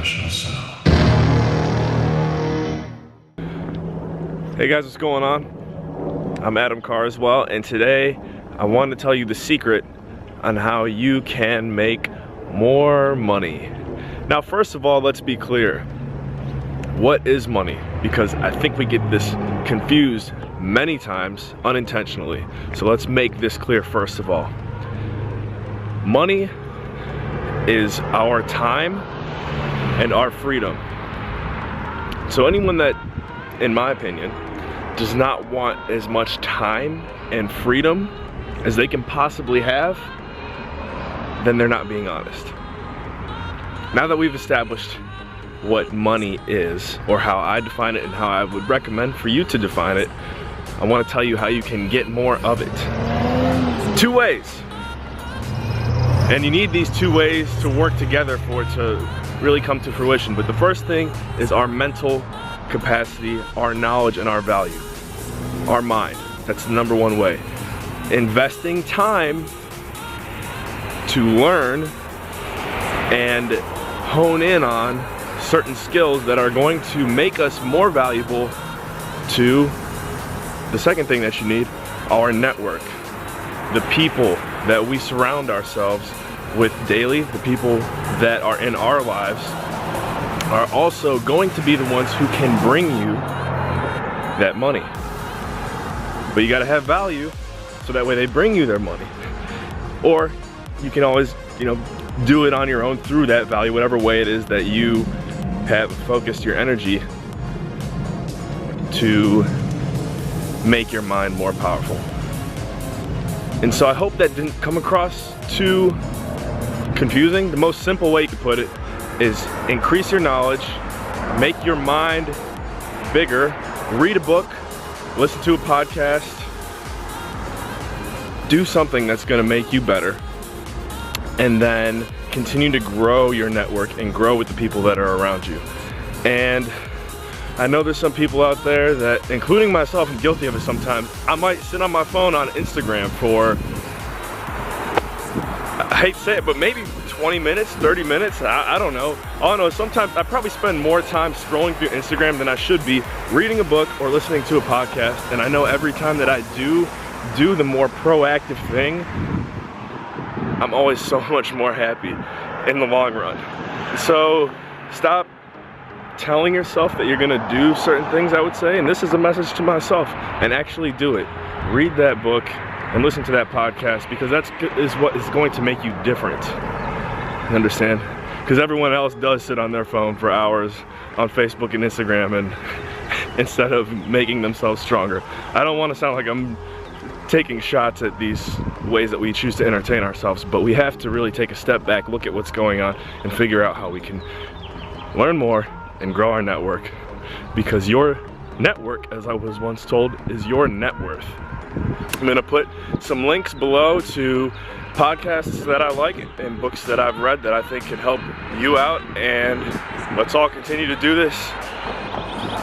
professional sound. Hey guys, what's going on? I'm Adam Carswell, and today I want to tell you the secret on how you can make more money. Now, first of all, let's be clear. What is money? Because I think we get this confused many times unintentionally. So let's make this clear first of all. Money is our time and our freedom. So anyone that, in my opinion, does not want as much time and freedom as they can possibly have, then they're not being honest. Now that we've established what money is, or how I define it and how I would recommend for you to define it, I want to tell you how you can get more of it. Two ways. And you need these two ways to work together for it to really come to fruition. But the first thing is our mental capacity, our knowledge, and our value. Our mind. That's the number one way. Investing time to learn and hone in on certain skills that are going to make us more valuable to the second thing that you need, our network. The people that we surround ourselves with daily, the people that are in our lives, are also going to be the ones who can bring you that money. But you gotta have value, so that way they bring you their money. Or you can always, do it on your own through that value, whatever way it is that you have focused your energy to make your mind more powerful. And so I hope that didn't come across too confusing. The most simple way you can put it is increase your knowledge, make your mind bigger, read a book, listen to a podcast, do something that's gonna make you better, and then continue to grow your network and grow with the people that are around you. And I know there's some people out there that, including myself, I'm guilty of it sometimes. I might sit on my phone on Instagram for, I hate to say it, but maybe 20 minutes, 30 minutes, I don't know. All I know is sometimes I probably spend more time scrolling through Instagram than I should be reading a book or listening to a podcast. And I know every time that I do the more proactive thing, I'm always so much more happy in the long run. So stop telling yourself that you're gonna do certain things, I would say, and this is a message to myself, and actually do it. Read that book and listen to that podcast, because that is what is going to make you different. You understand? Because everyone else does sit on their phone for hours on Facebook and Instagram, and instead of making themselves stronger. I don't want to sound like I'm taking shots at these ways that we choose to entertain ourselves, but we have to really take a step back, look at what's going on, and figure out how we can learn more and grow our network, because your network, as I was once told, is your net worth. I'm gonna put some links below to podcasts that I like and books that I've read that I think can help you out, and let's all continue to do this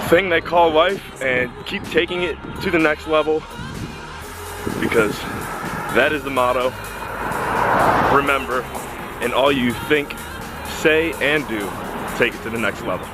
thing they call life and keep taking it to the next level, because that is the motto. Remember, in all you think, say, and do, take it to the next level.